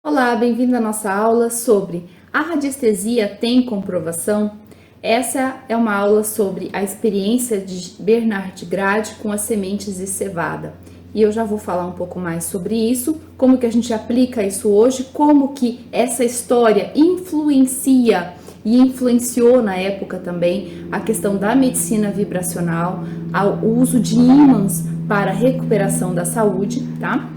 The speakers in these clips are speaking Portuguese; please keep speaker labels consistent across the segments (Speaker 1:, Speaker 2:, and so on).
Speaker 1: Olá, bem-vindo à nossa aula sobre a radiestesia tem comprovação? Essa é uma aula sobre a experiência de Bernard Grade com as sementes de cevada. E eu já vou falar um pouco mais sobre isso, como que a gente aplica isso hoje, como que essa história influencia e influenciou na época também a questão da medicina vibracional, o uso de ímãs para a recuperação da saúde, tá?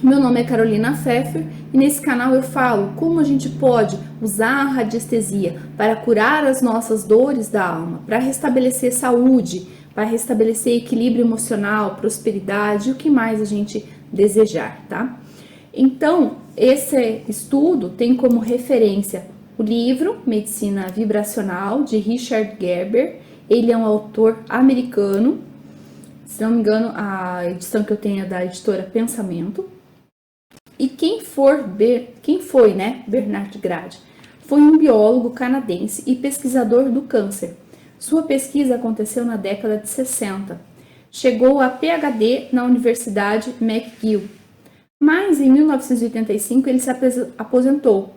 Speaker 1: Meu nome é Carolina Pfeffer e nesse canal eu falo como a gente pode usar a radiestesia para curar as nossas dores da alma, para restabelecer saúde, para restabelecer equilíbrio emocional, prosperidade e o que mais a gente desejar, tá? Então, esse estudo tem como referência o livro Medicina Vibracional, de Richard Gerber. Ele é um autor americano, se não me engano, a edição que eu tenho é da editora Pensamento. E quem foi, Bernard Grade? Foi um biólogo canadense e pesquisador do câncer. Sua pesquisa aconteceu na década de 60. Chegou a PhD na Universidade McGill. Mas em 1985 ele se aposentou.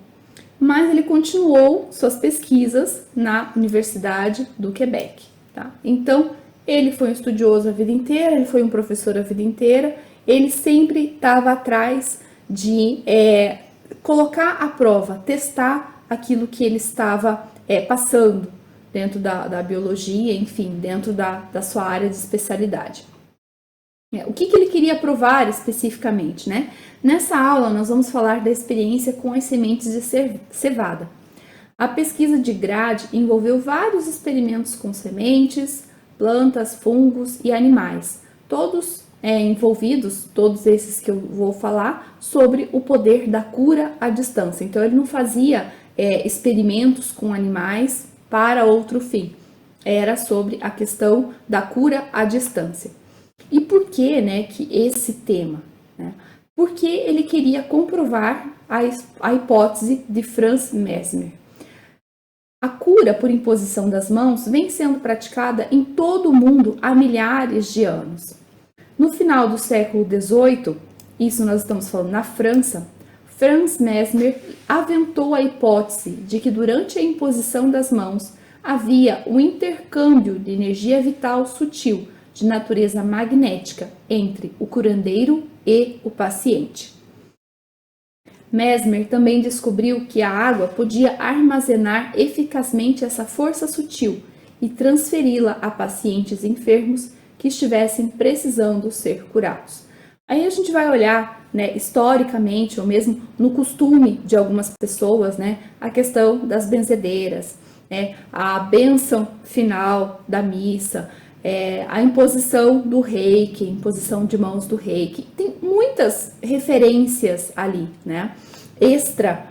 Speaker 1: Mas ele continuou suas pesquisas na Universidade do Quebec. Tá? Então, ele foi um estudioso a vida inteira, ele foi um professor a vida inteira, ele sempre estava atrás de colocar à prova, testar aquilo que ele estava passando dentro da biologia, enfim, dentro da sua área de especialidade. O que ele queria provar especificamente, né? Nessa aula nós vamos falar da experiência com as sementes de cevada. A pesquisa de Grade envolveu vários experimentos com sementes, plantas, fungos e animais, todos envolvidos, todos esses que eu vou falar, sobre o poder da cura à distância. Então ele não fazia experimentos com animais para outro fim, era sobre a questão da cura à distância. E por que, que esse tema? Né? Porque ele queria comprovar a hipótese de Franz Mesmer. A cura por imposição das mãos vem sendo praticada em todo o mundo há milhares de anos. No final do século XVIII, isso nós estamos falando na França, Franz Mesmer aventou a hipótese de que durante a imposição das mãos havia um intercâmbio de energia vital sutil de natureza magnética entre o curandeiro e o paciente. Mesmer também descobriu que a água podia armazenar eficazmente essa força sutil e transferi-la a pacientes enfermos que estivessem precisando ser curados. Aí a gente vai olhar, historicamente, ou mesmo no costume de algumas pessoas, a questão das benzedeiras, a bênção final da missa, a imposição do reiki, imposição de mãos do reiki. Tem muitas referências ali, extra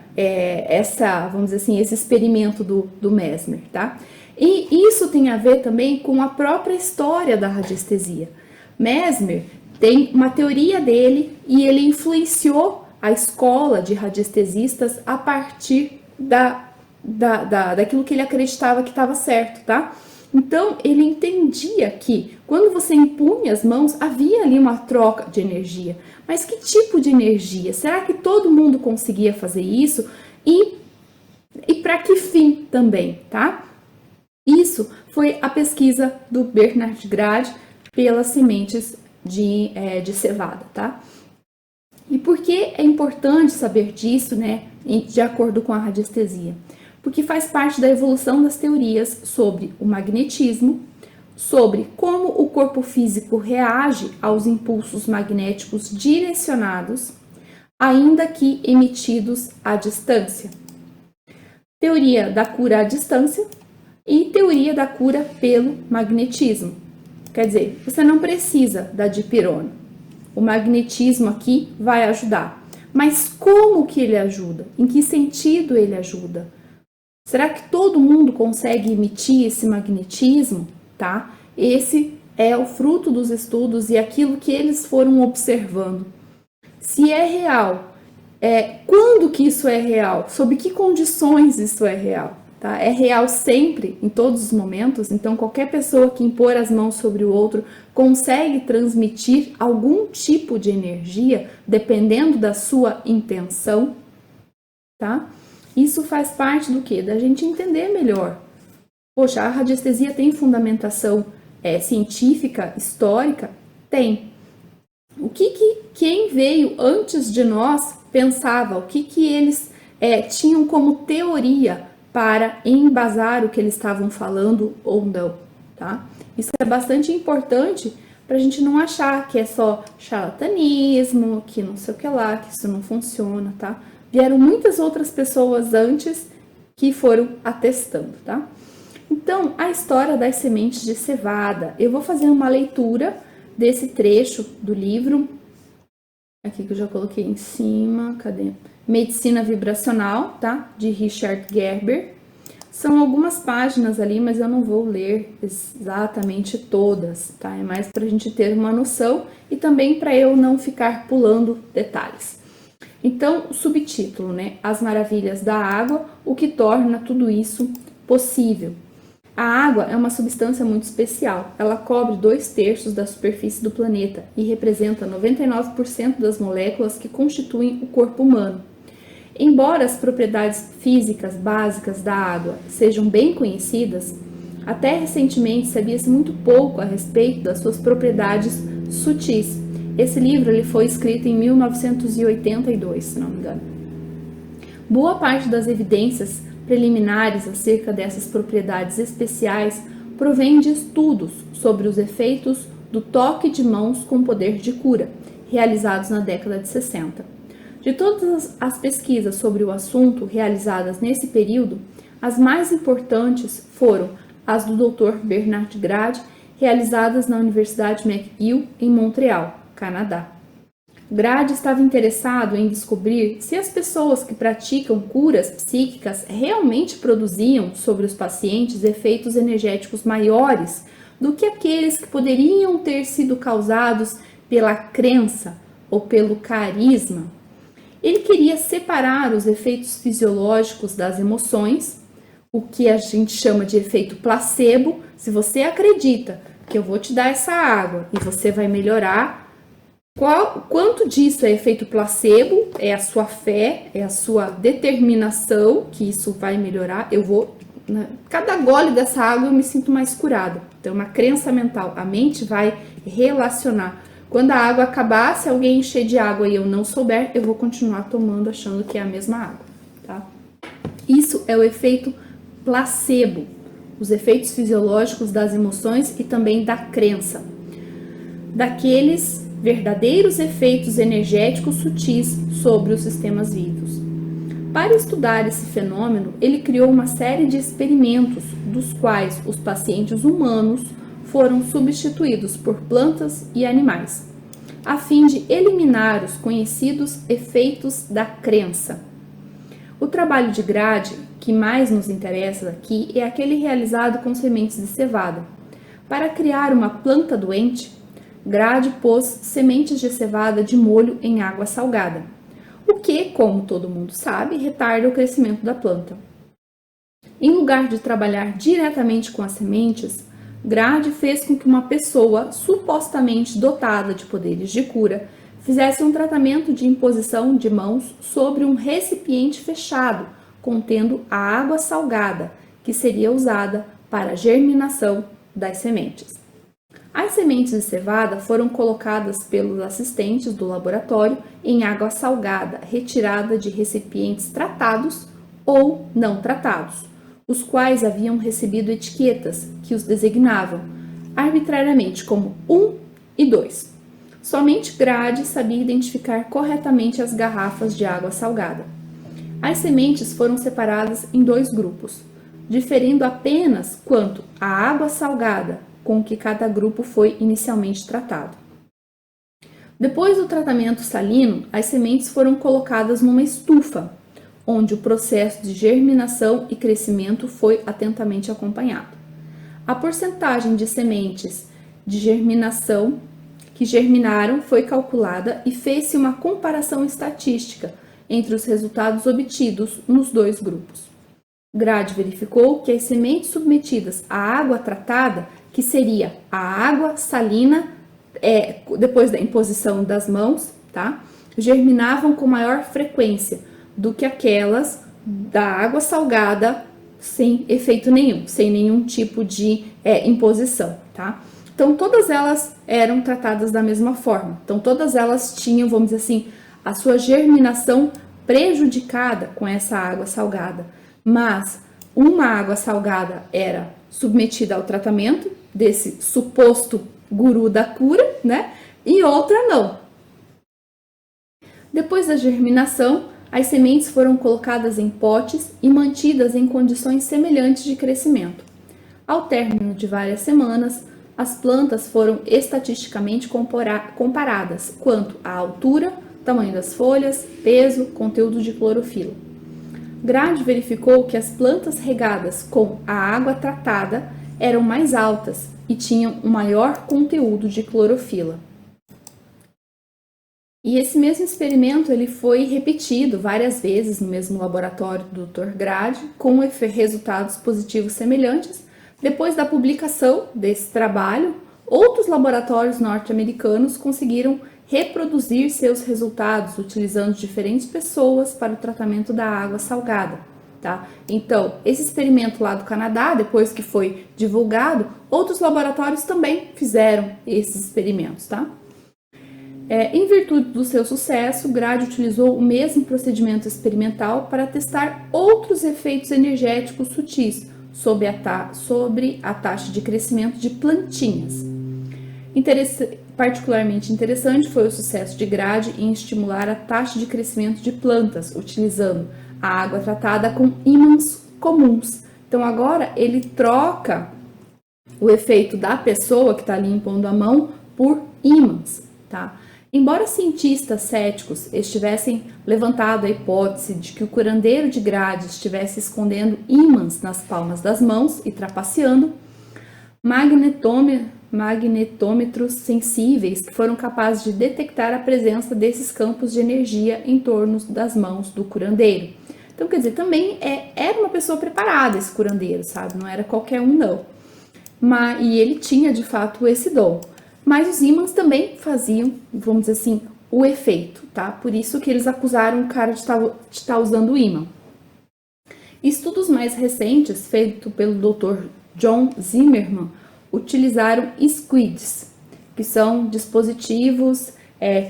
Speaker 1: vamos dizer assim, esse experimento do Mesmer, tá? E isso tem a ver também com a própria história da radiestesia. Mesmer tem uma teoria dele e ele influenciou a escola de radiestesistas a partir daquilo que ele acreditava que estava certo, tá? Então, ele entendia que quando você impunha as mãos, havia ali uma troca de energia. Mas que tipo de energia? Será que todo mundo conseguia fazer isso? E para que fim também, tá? Isso foi a pesquisa do Bernard Grade pelas sementes de cevada, tá? E por que é importante saber disso, de acordo com a radiestesia? Porque faz parte da evolução das teorias sobre o magnetismo, sobre como o corpo físico reage aos impulsos magnéticos direcionados, ainda que emitidos à distância. Teoria da cura à distância e teoria da cura pelo magnetismo. Quer dizer, você não precisa da dipirona. O magnetismo aqui vai ajudar. Mas como que ele ajuda? Em que sentido ele ajuda? Será que todo mundo consegue emitir esse magnetismo? Tá? Esse é o fruto dos estudos e aquilo que eles foram observando. Se é real, quando que isso é real? Sob que condições isso é real? Tá? É real sempre, em todos os momentos, então qualquer pessoa que impor as mãos sobre o outro consegue transmitir algum tipo de energia, dependendo da sua intenção, tá? Isso faz parte do quê? Da gente entender melhor. Poxa, a radiestesia tem fundamentação científica, histórica? Tem. O que quem veio antes de nós pensava? O que eles tinham como teoria para embasar o que eles estavam falando ou não, tá? Isso é bastante importante para a gente não achar que é só charlatanismo, que não sei o que lá, que isso não funciona, tá? Vieram muitas outras pessoas antes que foram atestando, tá? Então, a história das sementes de cevada. Eu vou fazer uma leitura desse trecho do livro, aqui que eu já coloquei em cima, cadê? Medicina Vibracional, tá? De Richard Gerber. São algumas páginas ali, mas eu não vou ler exatamente todas, tá? É mais para a gente ter uma noção e também para eu não ficar pulando detalhes. Então, o subtítulo, né? As maravilhas da água, o que torna tudo isso possível. A água é uma substância muito especial. Ela cobre 2/3 da superfície do planeta e representa 99% das moléculas que constituem o corpo humano. Embora as propriedades físicas básicas da água sejam bem conhecidas, até recentemente sabia-se muito pouco a respeito das suas propriedades sutis. Esse livro ele foi escrito em 1982, se não me engano. Boa parte das evidências preliminares acerca dessas propriedades especiais provém de estudos sobre os efeitos do toque de mãos com poder de cura, realizados na década de 60. De todas as pesquisas sobre o assunto realizadas nesse período, as mais importantes foram as do Dr. Bernard Grady, realizadas na Universidade McGill, em Montreal, Canadá. Grady estava interessado em descobrir se as pessoas que praticam curas psíquicas realmente produziam sobre os pacientes efeitos energéticos maiores do que aqueles que poderiam ter sido causados pela crença ou pelo carisma. Ele queria separar os efeitos fisiológicos das emoções, o que a gente chama de efeito placebo. Se você acredita que eu vou te dar essa água e você vai melhorar, quanto disso é efeito placebo, é a sua fé, é a sua determinação que isso vai melhorar. Cada gole dessa água eu me sinto mais curada. Então, é uma crença mental. A mente vai relacionar. Quando a água acabar, se alguém encher de água e eu não souber, eu vou continuar tomando achando que é a mesma água, tá? Isso é o efeito placebo, os efeitos fisiológicos das emoções e também da crença. Daqueles verdadeiros efeitos energéticos sutis sobre os sistemas vivos. Para estudar esse fenômeno, ele criou uma série de experimentos, dos quais os pacientes humanos foram substituídos por plantas e animais, a fim de eliminar os conhecidos efeitos da crença. O trabalho de Grady, que mais nos interessa aqui, é aquele realizado com sementes de cevada. Para criar uma planta doente, Grady pôs sementes de cevada de molho em água salgada, o que, como todo mundo sabe, retarda o crescimento da planta. Em lugar de trabalhar diretamente com as sementes, Grady fez com que uma pessoa supostamente dotada de poderes de cura fizesse um tratamento de imposição de mãos sobre um recipiente fechado contendo a água salgada, que seria usada para a germinação das sementes. As sementes de cevada foram colocadas pelos assistentes do laboratório em água salgada, retirada de recipientes tratados ou não tratados, os quais haviam recebido etiquetas que os designavam arbitrariamente como 1 e 2. Somente Grady sabia identificar corretamente as garrafas de água salgada. As sementes foram separadas em 2 grupos, diferindo apenas quanto à água salgada com que cada grupo foi inicialmente tratado. Depois do tratamento salino, as sementes foram colocadas numa estufa, onde o processo de germinação e crescimento foi atentamente acompanhado. A porcentagem de sementes de germinação que germinaram foi calculada e fez-se uma comparação estatística entre os resultados obtidos nos 2 grupos. Grady verificou que as sementes submetidas à água tratada, que seria a água salina, depois da imposição das mãos, tá? Germinavam com maior frequência do que aquelas da água salgada sem efeito nenhum, sem nenhum tipo de imposição, tá? Então, todas elas eram tratadas da mesma forma. Então, todas elas tinham, vamos dizer assim, a sua germinação prejudicada com essa água salgada. Mas uma água salgada era submetida ao tratamento desse suposto guru da cura, né? E outra não. Depois da germinação, as sementes foram colocadas em potes e mantidas em condições semelhantes de crescimento. Ao término de várias semanas, as plantas foram estatisticamente comparadas quanto à altura, tamanho das folhas, peso, conteúdo de clorofila. Grady verificou que as plantas regadas com a água tratada eram mais altas e tinham um maior conteúdo de clorofila. E esse mesmo experimento ele foi repetido várias vezes no mesmo laboratório do Dr. Grady, com resultados positivos semelhantes. Depois da publicação desse trabalho, outros laboratórios norte-americanos conseguiram reproduzir seus resultados utilizando diferentes pessoas para o tratamento da água salgada, tá? Então, esse experimento lá do Canadá, depois que foi divulgado, outros laboratórios também fizeram esses experimentos, tá? Em virtude do seu sucesso, Grady utilizou o mesmo procedimento experimental para testar outros efeitos energéticos sutis sobre a taxa de crescimento de plantinhas. Particularmente interessante foi o sucesso de Grady em estimular a taxa de crescimento de plantas, utilizando a água tratada com ímãs comuns. Então agora ele troca o efeito da pessoa que está ali impondo a mão por ímãs, tá? Embora cientistas céticos estivessem levantado a hipótese de que o curandeiro de Grady estivesse escondendo ímãs nas palmas das mãos e trapaceando, magnetômetros sensíveis que foram capazes de detectar a presença desses campos de energia em torno das mãos do curandeiro. Então, quer dizer, também era uma pessoa preparada esse curandeiro, sabe? Não era qualquer um, não. E ele tinha, de fato, esse dom. Mas os ímãs também faziam, vamos dizer assim, o efeito, tá? Por isso que eles acusaram o cara de estar usando o ímã. Estudos mais recentes, feitos pelo Dr. John Zimmerman, utilizaram squids, que são dispositivos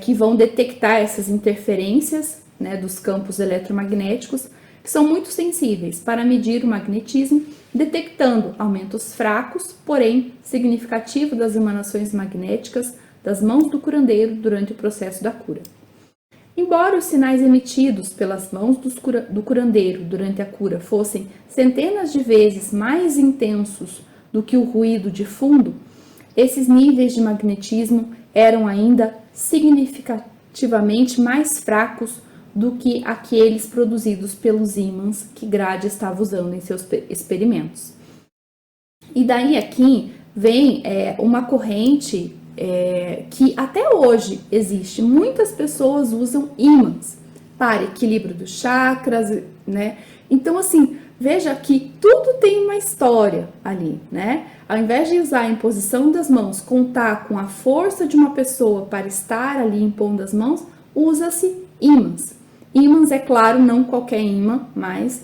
Speaker 1: que vão detectar essas interferências, né, dos campos eletromagnéticos, que são muito sensíveis para medir o magnetismo, detectando aumentos fracos, porém significativos das emanações magnéticas das mãos do curandeiro durante o processo da cura. Embora os sinais emitidos pelas mãos do curandeiro durante a cura fossem centenas de vezes mais intensos do que o ruído de fundo, esses níveis de magnetismo eram ainda significativamente mais fracos do que aqueles produzidos pelos ímãs que Grady estava usando em seus experimentos. E daí aqui vem uma corrente que até hoje existe. Muitas pessoas usam ímãs para equilíbrio dos chakras, né? Então, assim, veja que tudo tem uma história ali, né? Ao invés de usar a imposição das mãos, contar com a força de uma pessoa para estar ali impondo as mãos, usa-se ímãs. Ímãs, é claro, não qualquer ímã, mas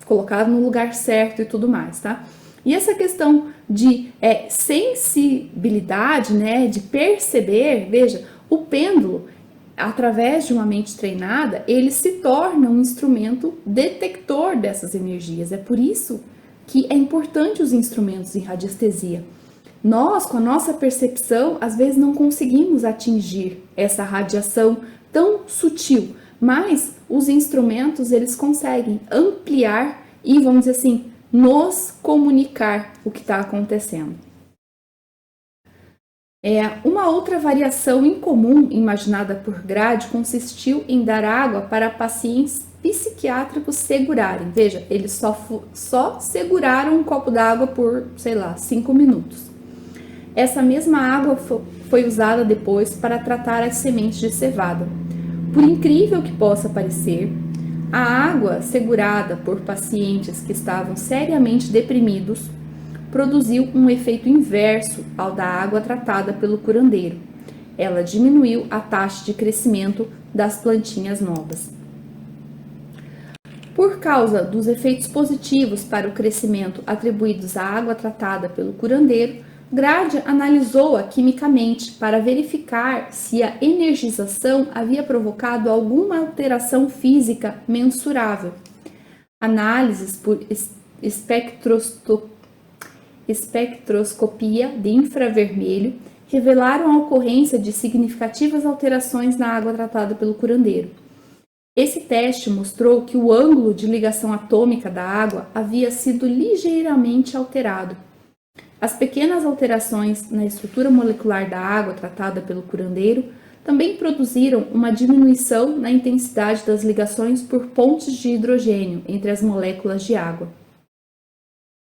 Speaker 1: colocado no lugar certo e tudo mais, tá? E essa questão de sensibilidade, né, de perceber, veja, o pêndulo, através de uma mente treinada, ele se torna um instrumento detector dessas energias. É por isso que é importante os instrumentos em radiestesia. Nós, com a nossa percepção, às vezes não conseguimos atingir essa radiação tão sutil, mas os instrumentos, eles conseguem ampliar e, vamos dizer assim, nos comunicar o que está acontecendo. Uma outra variação incomum imaginada por Grady consistiu em dar água para pacientes psiquiátricos segurarem. Veja, eles só seguraram um copo d'água por, 5 minutos. Essa mesma água foi usada depois para tratar as sementes de cevada. Por incrível que possa parecer, a água segurada por pacientes que estavam seriamente deprimidos produziu um efeito inverso ao da água tratada pelo curandeiro. Ela diminuiu a taxa de crescimento das plantinhas novas. causa dos efeitos positivos para o crescimento atribuídos à água tratada pelo curandeiro, Grade analisou-a quimicamente para verificar se a energização havia provocado alguma alteração física mensurável. Análises por espectroscopia de infravermelho revelaram a ocorrência de significativas alterações na água tratada pelo curandeiro. Esse teste mostrou que o ângulo de ligação atômica da água havia sido ligeiramente alterado. As pequenas alterações na estrutura molecular da água tratada pelo curandeiro também produziram uma diminuição na intensidade das ligações por pontes de hidrogênio entre as moléculas de água.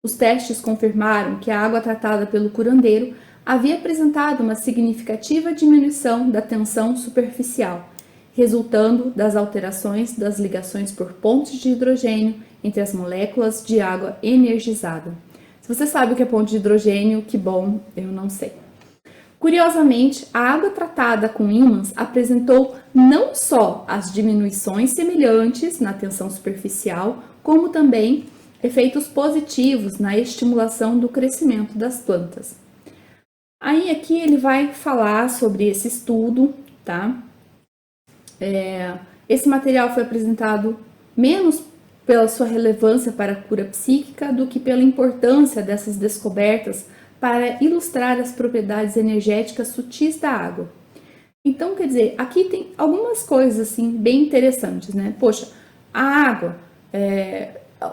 Speaker 1: Os testes confirmaram que a água tratada pelo curandeiro havia apresentado uma significativa diminuição da tensão superficial, resultando das alterações das ligações por pontes de hidrogênio entre as moléculas de água energizada. Se você sabe o que é ponte de hidrogênio, que bom, eu não sei. Curiosamente, a água tratada com ímãs apresentou não só as diminuições semelhantes na tensão superficial, como também efeitos positivos na estimulação do crescimento das plantas. Aí aqui ele vai falar sobre esse estudo, tá? Esse material foi apresentado menos pela sua relevância para a cura psíquica do que pela importância dessas descobertas para ilustrar as propriedades energéticas sutis da água. Então, quer dizer, aqui tem algumas coisas assim bem interessantes, né? Poxa, a água,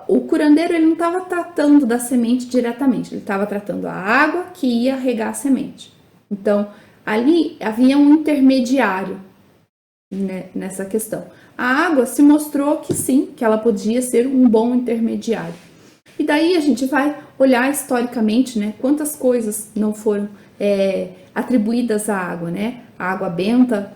Speaker 1: o curandeiro ele não estava tratando da semente diretamente, ele estava tratando a água que ia regar a semente. Então, ali havia um intermediário, né, nessa questão. A água se mostrou que sim, que ela podia ser um bom intermediário. E daí a gente vai olhar historicamente, né, quantas coisas não foram atribuídas à água, né? A água benta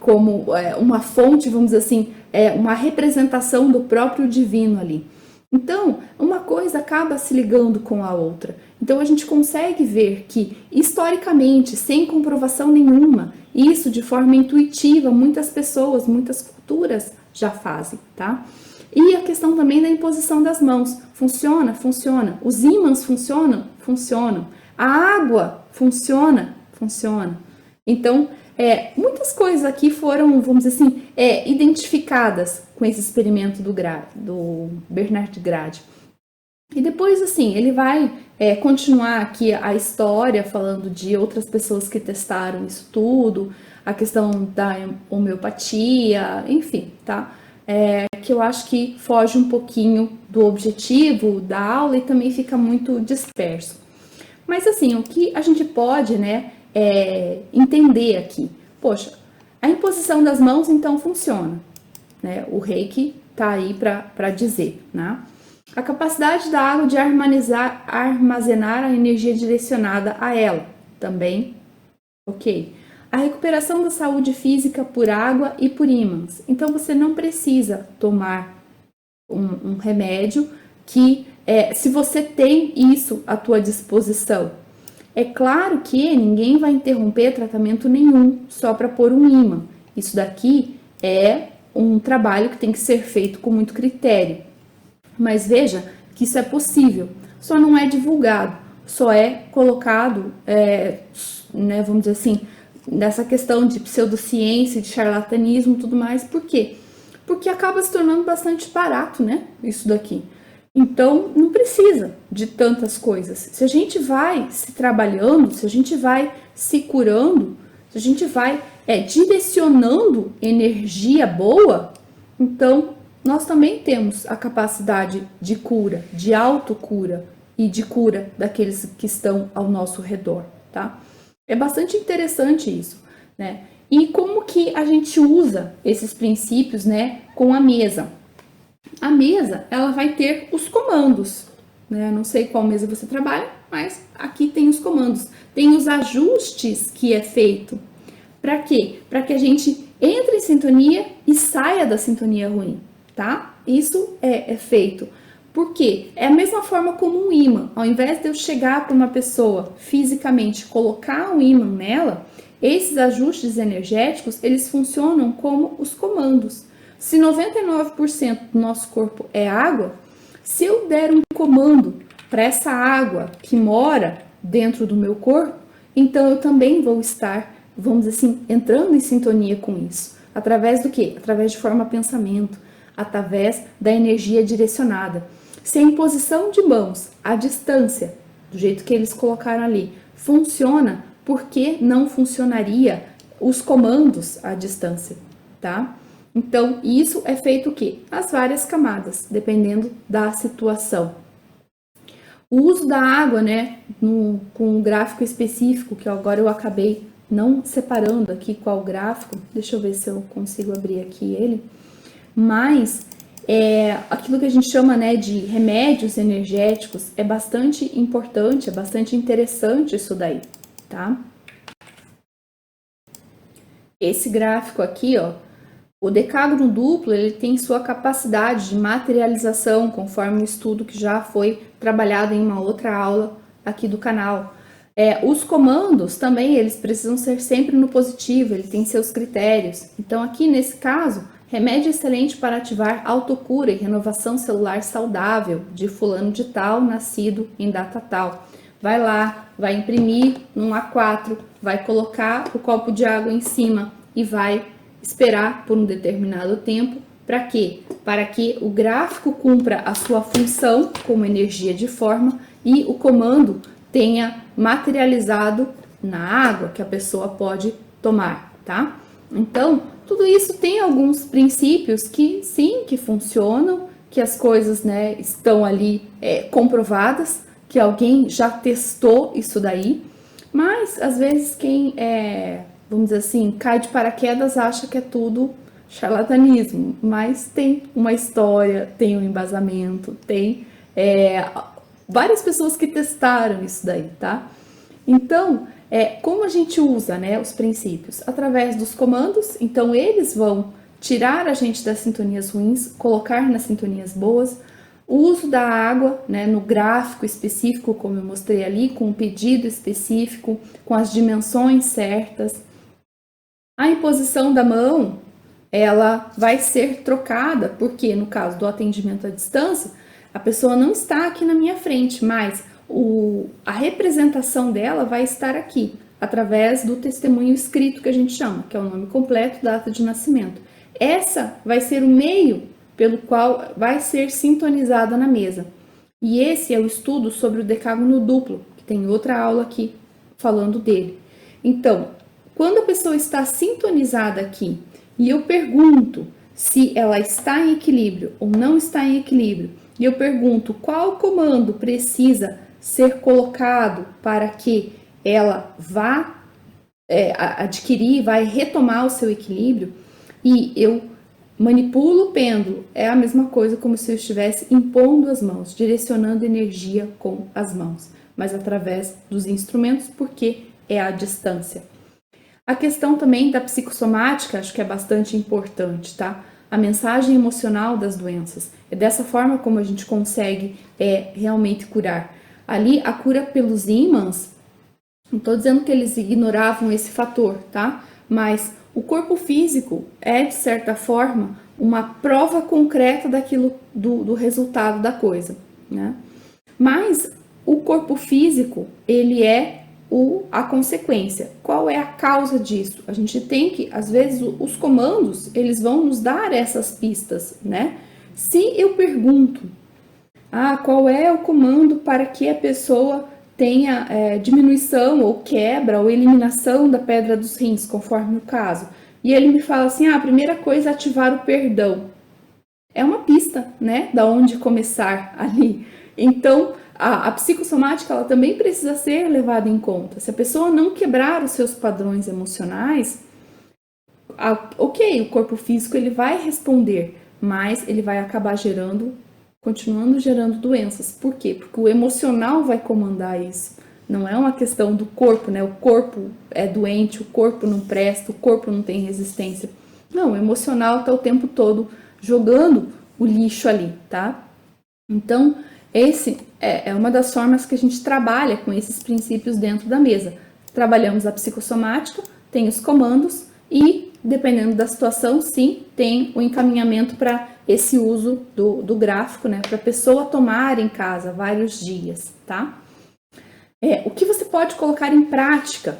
Speaker 1: como uma fonte, vamos dizer assim, uma representação do próprio divino ali. Então, uma coisa acaba se ligando com a outra. Então, a gente consegue ver que, historicamente, sem comprovação nenhuma, isso de forma intuitiva, muitas pessoas, muitas culturas já fazem, tá? E a questão também da imposição das mãos. Funciona? Funciona. Os ímãs funcionam? Funcionam. A água funciona? Funciona. Então, muitas coisas aqui foram, vamos dizer assim, identificadas com esse experimento do Bernard Grade. E depois, assim, ele vai continuar aqui a história falando de outras pessoas que testaram isso tudo, a questão da homeopatia, enfim, tá? Que eu acho que foge um pouquinho do objetivo da aula e também fica muito disperso. Mas, assim, o que a gente pode, né, entender aqui? Poxa, a imposição das mãos, então, funciona, né? O Reiki tá aí para dizer, né? A capacidade da água de armazenar a energia direcionada a ela, também, ok. A recuperação da saúde física por água e por ímãs. Então, você não precisa tomar um remédio que, se você tem isso à tua disposição. É claro que ninguém vai interromper tratamento nenhum só para pôr um ímã. Isso daqui é um trabalho que tem que ser feito com muito critério. Mas veja que isso é possível, só não é divulgado, só é colocado, né, vamos dizer assim, nessa questão de pseudociência, de charlatanismo e tudo mais. Por quê? Porque acaba se tornando bastante barato, né, isso daqui. Então, não precisa de tantas coisas. Se a gente vai se trabalhando, se a gente vai se curando, se a gente vai direcionando energia boa, então nós também temos a capacidade de cura, de autocura e de cura daqueles que estão ao nosso redor, tá? É bastante interessante isso, né? E como que a gente usa esses princípios, né, com a mesa? A mesa, ela vai ter os comandos, né? Eu não sei qual mesa você trabalha, mas aqui tem os comandos. Tem os ajustes que é feito. Para quê? Para que a gente entre em sintonia e saia da sintonia ruim, tá? Isso é feito. Por quê? É a mesma forma como um ímã. Ao invés de eu chegar para uma pessoa fisicamente, colocar um ímã nela, esses ajustes energéticos, eles funcionam como os comandos. Se 99% do nosso corpo é água, se eu der um comando para essa água que mora dentro do meu corpo, então eu também vou estar, vamos dizer assim, entrando em sintonia com isso. Através do quê? Através de forma pensamento, através da energia direcionada. Se a imposição de mãos à distância, do jeito que eles colocaram ali, funciona, por que não funcionaria os comandos à distância, tá? Então, isso é feito o quê? As várias camadas, dependendo da situação. O uso da água, né, com um gráfico específico, que agora eu acabei não separando aqui qual gráfico, deixa eu ver se eu consigo abrir aqui ele, mas aquilo que a gente chama, né, de remédios energéticos é bastante importante, é bastante interessante isso daí, tá? Esse gráfico aqui, ó, o decágono duplo, ele tem sua capacidade de materialização, conforme o estudo que já foi trabalhado em uma outra aula aqui do canal. Os comandos também, eles precisam ser sempre no positivo, ele tem seus critérios. Então aqui nesse caso, remédio excelente para ativar autocura e renovação celular saudável de fulano de tal, nascido em data tal. Vai lá, vai imprimir num A4, vai colocar o copo de água em cima e vai esperar por um determinado tempo. Para quê? Para que o gráfico cumpra a sua função como energia de forma e o comando tenha materializado na água que a pessoa pode tomar, tá? Então, tudo isso tem alguns princípios que sim, que funcionam, que as coisas, né, estão ali comprovadas, que alguém já testou isso daí, mas às vezes quem vamos dizer assim, cai de paraquedas acha que é tudo charlatanismo, mas tem uma história, tem um embasamento, tem várias pessoas que testaram isso daí, tá? Então, como a gente usa, né, os princípios? Através dos comandos, então eles vão tirar a gente das sintonias ruins, colocar nas sintonias boas. O uso da água, né, no gráfico específico, como eu mostrei ali, com um pedido específico, com as dimensões certas. A imposição da mão, ela vai ser trocada, porque no caso do atendimento à distância, a pessoa não está aqui na minha frente, mas a representação dela vai estar aqui, através do testemunho escrito que a gente chama, que é o nome completo, data de nascimento. Essa vai ser o meio pelo qual vai ser sintonizada na mesa. E esse é o estudo sobre o decágono duplo, que tem outra aula aqui falando dele. Então, quando a pessoa está sintonizada aqui e eu pergunto se ela está em equilíbrio ou não está em equilíbrio, e eu pergunto qual comando precisa ser colocado para que ela vá adquirir, vai retomar o seu equilíbrio, e eu manipulo o pêndulo, é a mesma coisa como se eu estivesse impondo as mãos, direcionando energia com as mãos, mas através dos instrumentos, porque é a distância. A questão também da psicossomática, acho que é bastante importante, tá? A mensagem emocional das doenças. É dessa forma como a gente consegue realmente curar. Ali, a cura pelos ímãs, não estou dizendo que eles ignoravam esse fator, tá? Mas o corpo físico é, de certa forma, uma prova concreta daquilo, do resultado da coisa, né? Mas o corpo físico, ele é a consequência. Qual é a causa disso? A gente tem que, às vezes, os comandos, eles vão nos dar essas pistas, né? Se eu pergunto, qual é o comando para que a pessoa tenha diminuição ou quebra ou eliminação da pedra dos rins, conforme o caso, e ele me fala assim, a primeira coisa é ativar o perdão. É uma pista, né, da onde começar ali. Então, a psicossomática, ela também precisa ser levada em conta. Se a pessoa não quebrar os seus padrões emocionais, ok, o corpo físico ele vai responder, mas ele vai acabar continuando gerando doenças. Por quê? Porque o emocional vai comandar isso. Não é uma questão do corpo, né? O corpo é doente, o corpo não presta, o corpo não tem resistência. Não, o emocional está o tempo todo jogando o lixo ali, tá? Então, esse é uma das formas que a gente trabalha com esses princípios dentro da mesa. Trabalhamos a psicossomática, tem os comandos e dependendo da situação, sim, tem o encaminhamento para esse uso do gráfico, né? Para a pessoa tomar em casa vários dias, tá? O que você pode colocar em prática?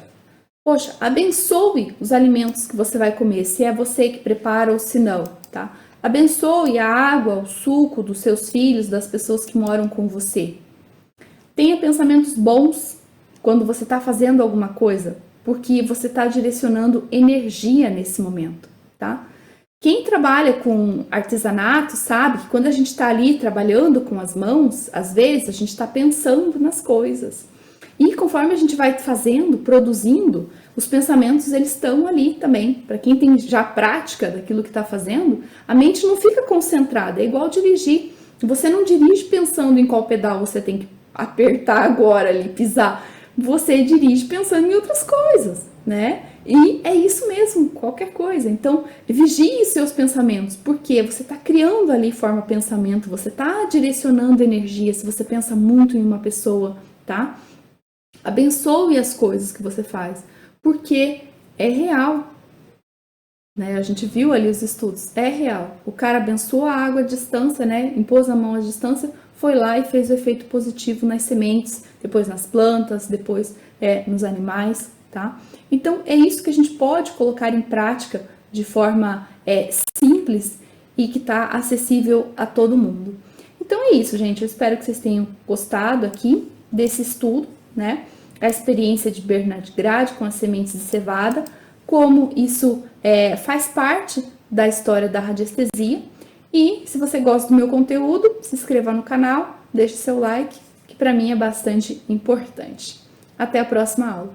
Speaker 1: Poxa, abençoe os alimentos que você vai comer, se é você que prepara ou se não, tá? Abençoe a água, o suco dos seus filhos, das pessoas que moram com você. Tenha pensamentos bons quando você está fazendo alguma coisa, porque você está direcionando energia nesse momento, tá? Quem trabalha com artesanato sabe que quando a gente está ali trabalhando com as mãos, às vezes a gente está pensando nas coisas. E conforme a gente vai fazendo, produzindo, os pensamentos eles estão ali também. Para quem tem já prática daquilo que está fazendo, a mente não fica concentrada, é igual dirigir. Você não dirige pensando em qual pedal você tem que apertar agora ali, pisar. Você dirige pensando em outras coisas, né? E é isso mesmo, qualquer coisa. Então, vigie seus pensamentos, porque você está criando ali forma pensamento, você está direcionando energia, se você pensa muito em uma pessoa, tá? Abençoe as coisas que você faz, porque é real, né? A gente viu ali os estudos, é real. O cara abençoou a água à distância, né? Impôs a mão à distância, foi lá e fez o efeito positivo nas sementes, depois nas plantas, depois nos animais, tá? Então é isso que a gente pode colocar em prática de forma simples e que está acessível a todo mundo. Então é isso, gente. Eu espero que vocês tenham gostado aqui desse estudo, né? A experiência de Bernard Grade com as sementes de cevada, como isso faz parte da história da radiestesia. E se você gosta do meu conteúdo, se inscreva no canal, deixe seu like, que para mim é bastante importante. Até a próxima aula.